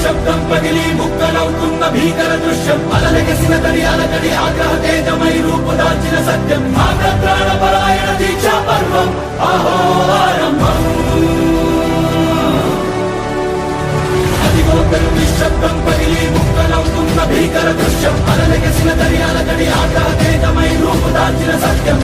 నిశ్శబ్దం పగిలి ముక్కలవుతున్న భీకర దృశ్యం అలలెగసిన తడి అలకడి ఆగ్రహ తేజమై రూపుదాల్చిన సత్యం ప్రాణపరాయణ దీక్షా పర్వం అహో ఆరంభం అదిగోకరు నిశ్శబ్దం పగిలి ముక్కలవుతున్న భీకర దృశ్యం అలలెగసిన తడి అలకడి ఆగ్రహ తేజమై రూపుదాల్చిన సత్యం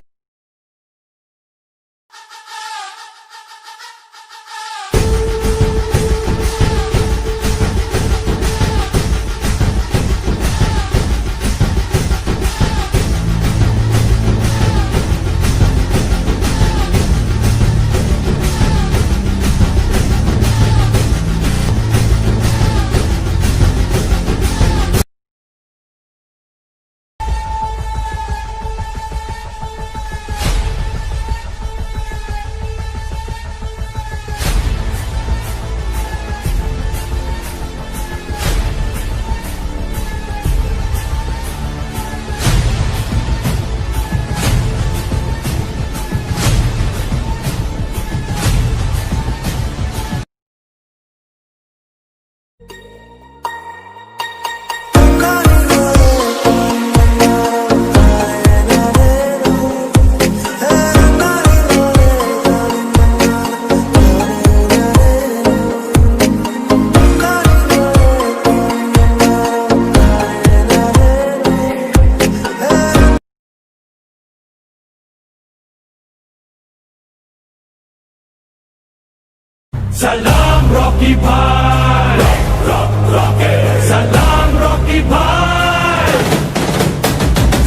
Salam Rocky Bhai, Rocky. Salam Rocky Bhai,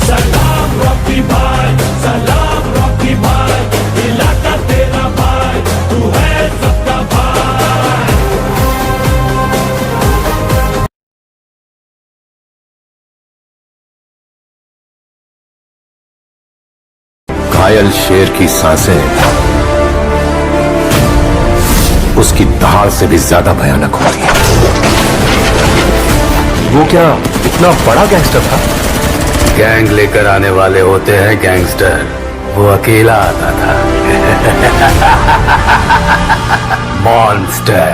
Salam Rocky Bhai, Salam Rocky Bhai. इलाका तेरा भाई, तू है सबका भाई. घायल शेर की सांसें उसकी दहाड़ से भी ज्यादा भयानक होती है। वो क्या इतना बड़ा गैंगस्टर था? गैंग लेकर आने वाले होते हैं गैंगस्टर, वो अकेला आता था। मॉन्स्टर।